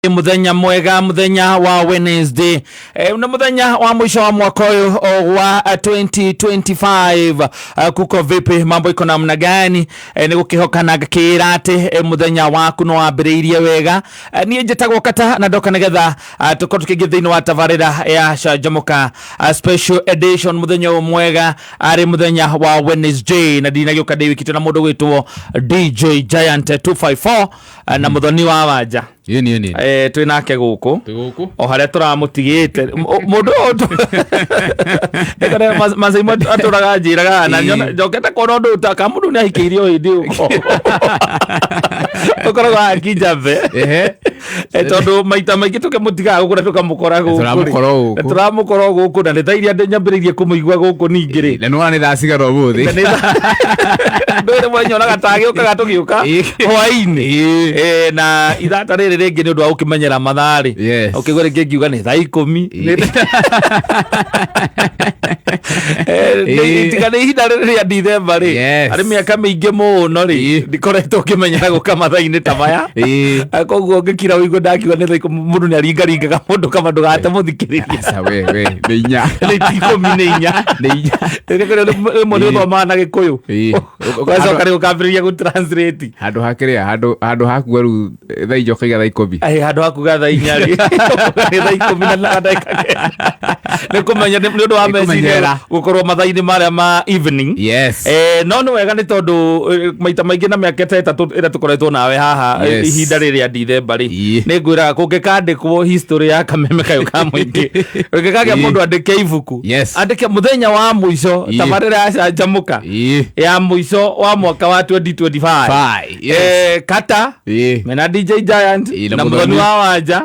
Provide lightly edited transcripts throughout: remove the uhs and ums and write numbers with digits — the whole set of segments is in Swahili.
Muthenya mwega, muthenya wa Wednesday. Una muthenya wa mwisho wa mwaka wa 2025. Kuko vipi, mambo iko namna gani? Ni gukihokana gakira ati muthenya waku no wambiriirie wega. Ni njitagwo Kata na ndoka nigetha tuko tukigithini wa tabarira ya Shajamuka special edition muthenya mwega ari muthenya wa Wednesday na dinagioka de wikito na mundu gwitwo DJ Giant 254 na muthoni wa wanja. Yeni. Twinake guku. O haria turamutigite. Mundu oto. Ekare mazaimo aturaga njiraga na njokete kono ndu utaka mundu ni ahikirio hindi uko. Ukoragwo akijave. Tondu maita maingi tukimutiga guku na tukamukora guku. Turamukora guku na ndairia nyambiririe kumuigua guku ningi ri. Na no ni thacigaro buthi. Ndore mwanyona gatagi ukaga tugiuka. Hwaini. Na ithata riri ringi ni undu wa ukimenyera mathari. Ukigore ngiuga ni thaa 10. Tikane ihinda riri ya December ri. Ari miaka mingi muno ri. Ndikoretwo kimenyera guka mathaa-ini ta maya. Koguo ngikira wigo ndakiuga ni thaa mundu ni aringaringaga mundu kama ndugate muthikiriria. Asa we ni inya. Ni 14 ni inya. Ndikore mundu thoma na Gikuyu. Kwaza kare ukambiriria gu translate. Handu hakiria handu hakuga ru thaa ijoka thaa 10. Handu hakuga thaa 4 ri. Thaa 10 na ndagika. Ni kumenya ni undu wa meciria gukorwo mathaa-ini maria ma evening. No no wega ni tondu maita maingi na miaka 3 ira tukoretwo nawe haha ihinda riri ya December ri. Ni ngwira kungikandikwo history ya kameme kayo ka mwingi. Ungikage mundu andike ibuku. Andike muthenya wa mwisho tabarira ya Shajamuka ya mwisho wa mwaka wa 2025. Kata mena DJ Giant na muthoni wa wanja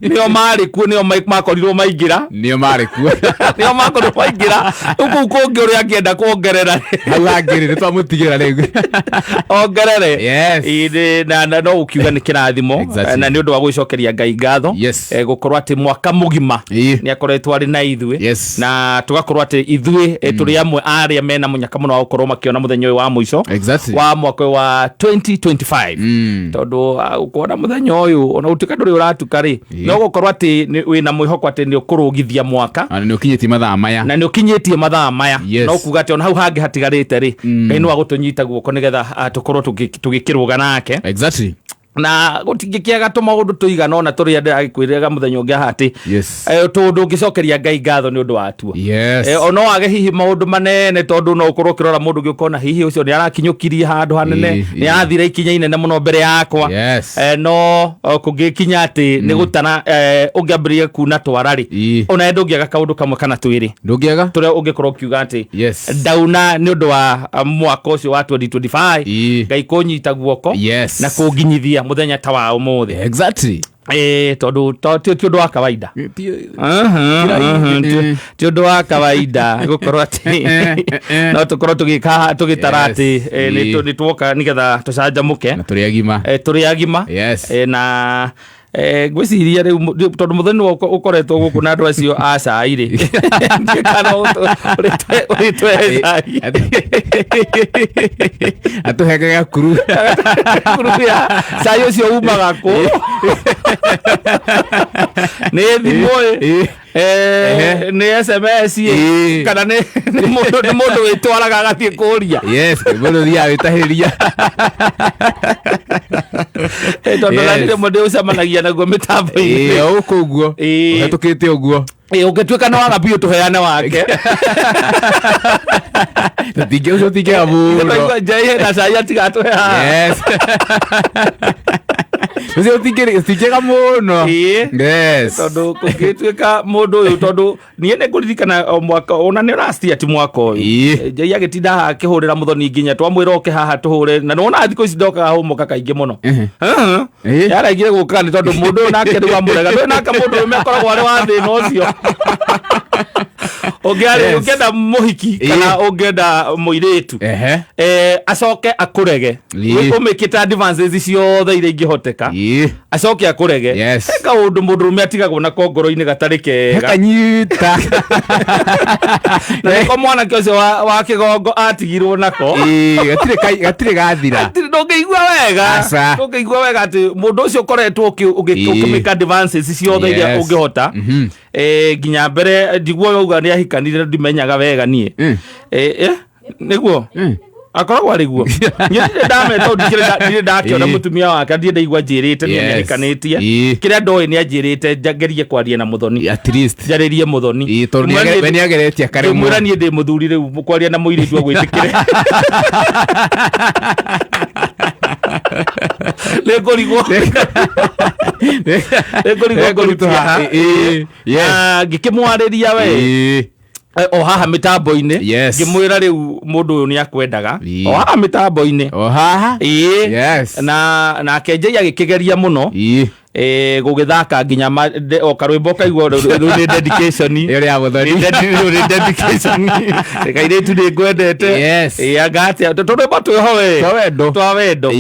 nio mari ku nio makorirwo maingira nio mari ku nio makorirwo maingira uku kungi uri akienda kuongerera agagirire twamutigira rigu ongerere ide na no ukiuga ni kirathimo na ni undu wa gwicokeria Ngai ngatho gukorwo ati mwaka mugima ni akoretwo ari na ithue na tugakorwo ati ithue turi amwe aria mena munyaka muno wa gukorwo makiona muthenya uyu wa mwisho wa mwaka wa 2025 tondu ukona muthenya uyu ona utika nduri uratuka ri no gukorwo ati wina mwihoko ati ni ukurugithia mwaka na ni ukinyitie mathaa maya no kuga ati ona hau hangi hatigarite ri Ngai no agutunyita guoko nigetha tukorwo tugikiruga nake na gutingikiaga tumaundu tuigana ona turi ndagikwirega muthenya ungi hati tondu ngicokeria Ngai ngatho ni undu wa tuo ono wage hihi maundu manene tondu no ukorwo kirora mundu giukona hihi ucio ni arakinyukirie handu hanene ni athira ikinya inene muno mbere yakwa no kungikinya ati ni gutana ungiambirie kuna twarari ona ndungiaga kaundu kamwe kana twiri ndungiaga turia ungikorwo kiuga ati dauna ni undu wa mwaka ucio wa 2025 Ngai kunyita guoko na kunginyithia muthenya ta wa umuthi tondu ti undu wa kawaida ti undu wa kawaida gukorwo ati no tukorwo tugitara ati ni tuoka nigetha tucanjamuke na turi agima na gwiciria riu tondu muthoni ukoretwo guku na andu acio acairi kana atuhekaga kuru ya cai ucio umaga ku ni thimu ni SMS kana ni mundu witwaraga agathie kuria mundu thia witahiriria tondu ndio mundu ucamanagia naguo mitambo-ini ukuguo uhetukite uguo ugituika no agapio tuheane wake tinge ucio tinge abu jai na cai atigatuhe ucio tinge muno tondu kungituika mundu uyu tondu nie ne kuririkana mwaka ona ni last year ti mwaka uyu jai agitinda haha akihurira muthoni nginya twamwira oke haha tuhure na nona thiko ici ndokaga humuka kaingi muno yaraigire guka ni tondu mundu nake riu amurega ndu nake mundu umekoragwo ari wa thina ucio Ungenda muhiki kana ungenda muiretu acoke akurege umikite advances ciothe iria ingihoteka acoke akurege eka mundurume atigagwo na kongoro-ini gatari kega kanyita na ko mwana kiocio wa kigongo atigirwo nako gatire gathira ndungeigua wega ati mundu ucio koretwo ukimika advances ciothe iria ungihota ginya mbere ndigwo uga ni ahikanire ndimenyaga wega nie niguo akoragwo ariguo nyine ndame to ndire ndakiona mutumia wake ndire ndaigua njirite ni ahikanitie kiria ndoe ni anjirite ngerie kwaria na muthoni at least njaririe muthoni tondu ni ageretie kare mwira ni ndi muthuri riu kwaria na muiritu agwitikire legorigwo ngikimwariria we o haha mitambo-ini ngimwira riu mundu uyu ni akwendaga o haha mitambo-ini na akenjei agikigeria muno gugithaka nginya o karwimbo kaigwo ni dedication kairitu ni ngwendete agate turwimbo twa wendo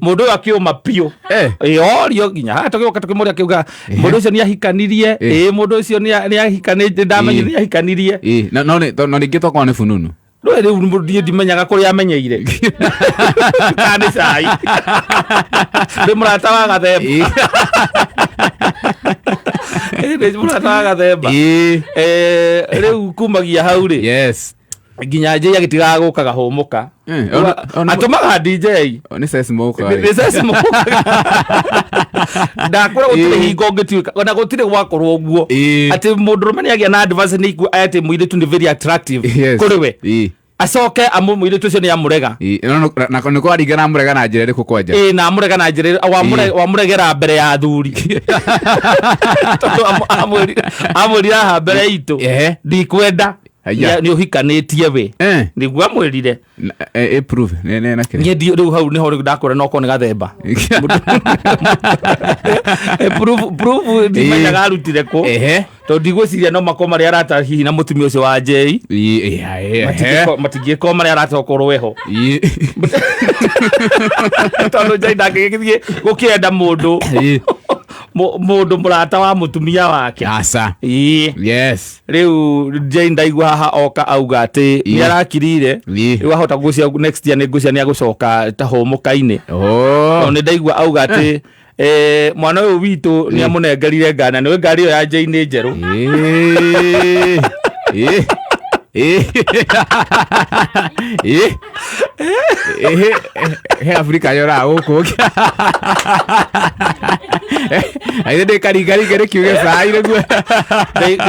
mundu uyu akiuma piu orio nginya hatoka tukimuria kiuga mundu ucio ni ahikanirie mundu ucio ni ahikanite ndamenye ni ahikanirie no ni gitoko ni fununu rä u ndimenyaga kå rä amenyeire kanä cai ndä må rata wa gathemba må rata wa gathemba rä u kumagia hau rä nginya njä agä tigaga gå kaga hå må ka atå maga DJ ndakora gå tirä hingo ngä tuä ona gå tirä gwakorwo å guo atä må ndå rå me nä agä na advance nä ikua atä må irä tu nä very attractive kå rä we acoke må irä tu å cio nä amå rega nä kwaringana amå rega na njä ra ä rä kå kwanja na amå rega na njä ra wamå regera mbere ya thuri tondå amwä rira haha mbere itå ndikwenda nä å hikanä we nä guo amwä rire rä u hau nä ho ndakwä ra nokorwo nä gathemba ndimenyaga arutire kå tondå ndigwä ciria no makorwo marä arata hihi na må tumia å cio wa njei matingä korwo marä arata okorwo weho tondå njei ndangä gä gå kä enda må ndå mundu murata wa mutumia wake asa riu Jane ndaigua haha oka auga ati ni arakirire riu ahota gucia next year ni gucia ni agucoka ta homuka-ini no ni ndaigua auga ati mwana uyu witu ni amunengerire ngana ni ngari yo ya Jane njeru he Afrika yora huko ai de karigari kiuge sai riguo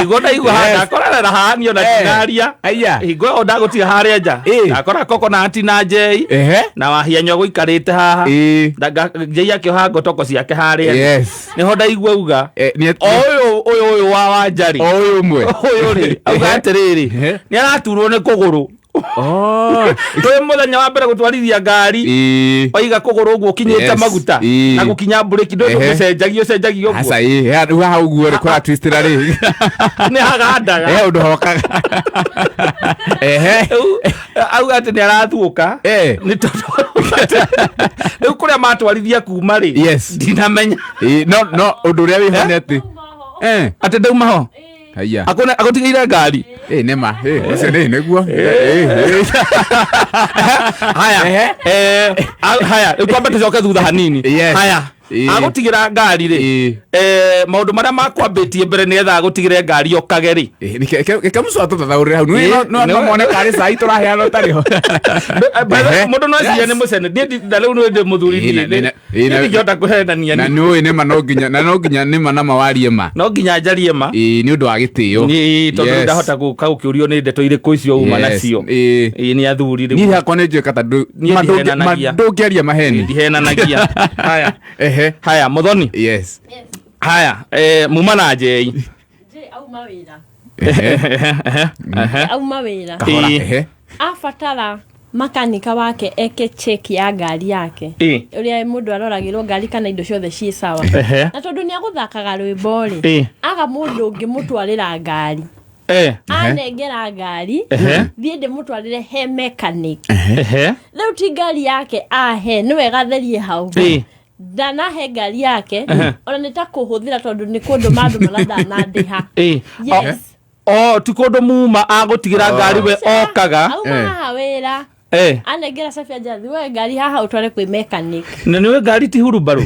igona igwa handa korana na hanio na dinaria aya igwa onda gutia haria nja akora coconut na njei na wahianyo guikarite haha njei akioha ngotoko ciake haria ni honda igwa uga oyo wa njari oyo mwe oyo ri auga atiriri ni araturwo ni kuguru twe muthenya wa mbere gutwarithia ngari oiga kuguru uguo kinyite maguta na gukinya breki ndo gucenjagio asa ha uguo ri kora twistira ri ni hagandaga undu hokaga auga ati ni arathuka ni tondu riu kuria matwarithia kuma ri ndinamenya no undu ria wihone ati ati ndauma ho haya akona agotigire ngari nema ucio ni neguo haya ikwamba tucoke thutha hanini haya agotigira ngari ri maundu maria makwambitie mbere ni etha agotigire ngari okage ri kekamuco atathaurire hau no mone kari sai turaheana tariho mundu no cia ni mucene ndi riu ni ndi muthuri ni ngihota kuhenania na ni nema no nginya nema na mawarie ma no nginya njarie ma ni undu wa gitio ni tondu ndahota guka gukiurio ni ndeto iriku icio uma nacio ni athuri riu ni hakwa ni njuika tandu ndungiaria maheni ndihenanagia haya haya muthoni haya muma na njei auma wira afatara makanika wake eke check ya ngari yake uria mundu aroragirwo ngari kana indo ciothe ci sawa na tondu ni aguthakaga rwimbo ri aga mundu ungi mutwarira ngari anengera ngari thiĩ ndĩmũtwarĩre he mechanic rĩu ti ngari yake ahe nĩ wega therie hau ndanahe ngari yake ona nĩ ta kũhũthĩra tondũ nĩ kũndũ mandũ marandanandĩha ti kũndũ muma agũtigĩra ngari we okaga auma haha wĩra anengera Safia Jathi we ngari haha ũtware kwĩ mechanic na nĩwe ngari ti hurubaru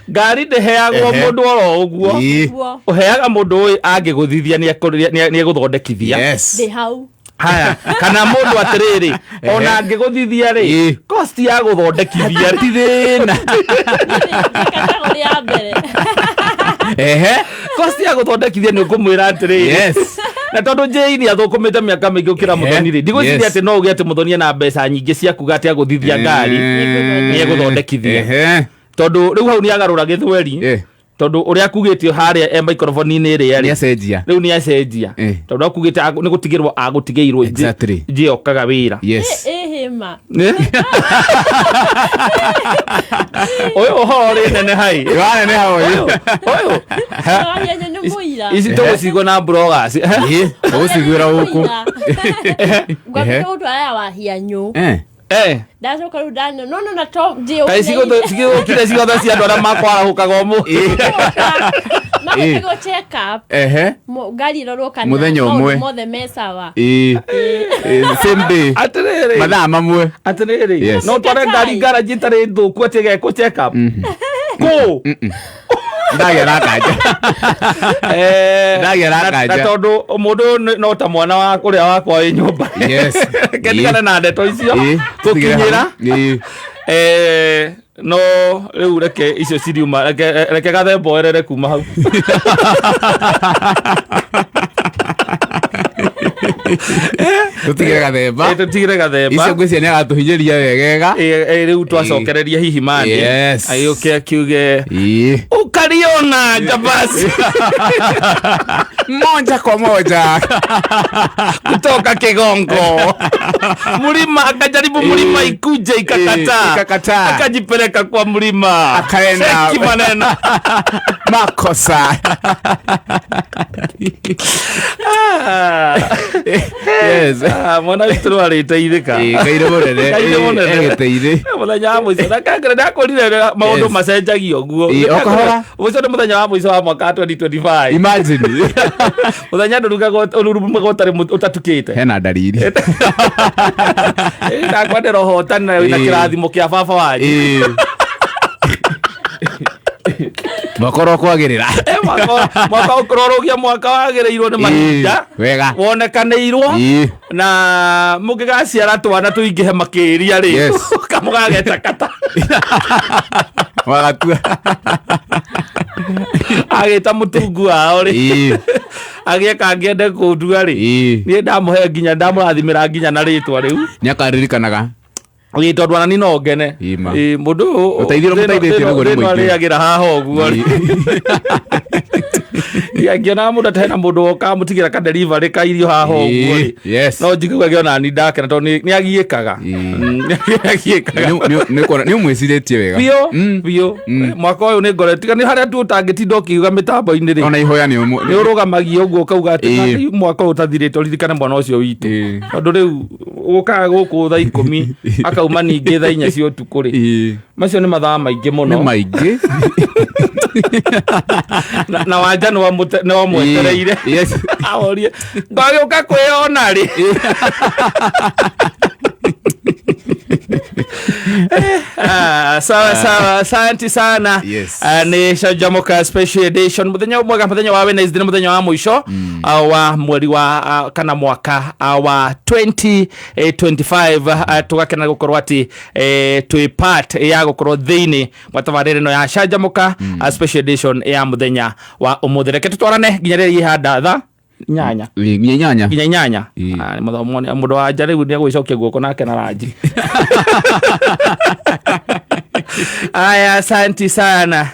ngari ndĩheagwo mũndũ oro ũguo ũheaga mũndũ ũyũ angĩgũthithia nĩ egũthondekithia ndĩ hau haya kana mũndũ atĩrĩrĩ ona angĩgũthithia rĩ cost ya gũthondekithia ti thĩna kategori ya mbere cost ya gũthondekithia nĩ ũkũmwĩra atĩrĩrĩ na tondũ Jane athũkũmĩte mĩaka mĩingĩ gũkĩra Muthoni rĩ ndigwĩciria atĩ no ũgĩe atĩ Muthoni ena mbeca nyingĩ cia kuga atĩ agũthithia ngari nĩ egũthondekithia tondũ rĩu hau nĩ agarũra gĩthweri tondũ ũrĩa akugĩtio harĩa microphone-inĩ ĩrĩa rĩu nĩ acenjia tondũ akugĩte nĩ gũtigĩrwo agũtigĩirwo nje okaga wĩra hĩma ũyũ ũhoro rĩ nene hai ũyũ ici tũgũcigwo na bloggers tũgũcigwĩra gũkũ gwakũtwara wahia nyũ ndacoka rĩu ndano no na to cigĩgũkire ciothe cia andũ arĩa makwarahũkaga makĩgwo check up ngari irorwo kana mũthenya ũmwe mothe me sawa same day atĩrĩrĩ mathaa mamwe atĩrĩrĩ no tware ngari garage itarĩ thũku atĩ gekũ check up ndagera kanja na tondũ mũndũ no ta mwana wa ũrĩa wakwa wĩ nyũmba ketigane na ndeto icio tũkinyĩra no rĩu reke icio ciriuma reke gathemba oerere kuma hau tutigire gathemba icio ngwĩcia nĩ agatũhinyĩria wegega rĩu twacokereria hihi mandi agĩũke akiuge ukariona Jabasi moja kwa moja kutoka Kigongo mlima akajaribu mlima ikuje ikakataa akajipeleka kwa mlima akaenda maneno makosa mwana witũ arĩteithĩka kaire mũnene agĩteithĩ mũthenya wa mũico ndakagĩra ndakorire maũndũ macenjagia ũguo ũcio nĩ mũthenya wa mũico wa mwaka 2025 imagine mũthenya ndũrugagwo ũtatukĩte hena ndariri ndakwendera ũhotani na wĩna kĩrathimo kĩa baba wanyu makorwo kwagĩrĩra mwaka ũkũrorogia mwaka wagĩrĩirwo nĩ mahinda wega wonekanĩirwo na mũngĩgaciara twana tũingĩhe makĩria rĩ kamũgageta wagatua agĩta mũtungu wao rĩ agĩeka ngĩende kũnduga rĩ niĩ ndamũhe nginya ndamũrathimĩra nginya na rĩtwa rĩu nĩ akaririkanaga tondũ ana nino ngene mũndũ arĩagĩra haha ũguo ngĩona mũndũ atahena mũndũ woka mũtigĩra ka delivery ka irio haha ũguo no njiguaga ngĩona ni ndakena tondũ nĩ agiĩkaga nĩ ũmwĩcirĩtie wega biũ mwaka ũyũ nĩ ngore tiga nĩ harĩa tu ũtangĩtinda ũkiuga mĩtambo-inĩ rĩ ona ihoya nĩ ũrũgamagia ũguo ũkauga atĩ mwaka ũyũ ũtathirĩte ũririkane mwana ũcio witũ tondũ rĩu ũkaga gũkũ thaa 10 akauma ningĩ thaa 4 cia ũtukũ rĩ macio nĩ mathaa maingĩ mũno nĩ maingĩ na wanja nĩ wamwetereire aorie ngagĩũka kwĩona rĩ sawa asante sana nĩ Canjamũka special edition mũthenya mwega mũthenya wa Wednesday nĩ mũthenya wa mũico wa mweri wa kana mwaka wa 2025 tũgakena gũkorwo atĩ twĩ part ya gũkorwo thĩinĩ wa tabarĩra ĩno ya Canjamũka special edition ya mũthenya wa ũmũthĩ reke tũtwarane nginya rĩrĩa ihanda tha nyanya mũndũ wa nja rĩu nĩ agwĩcokia guoko nake na ranji aya asante sana.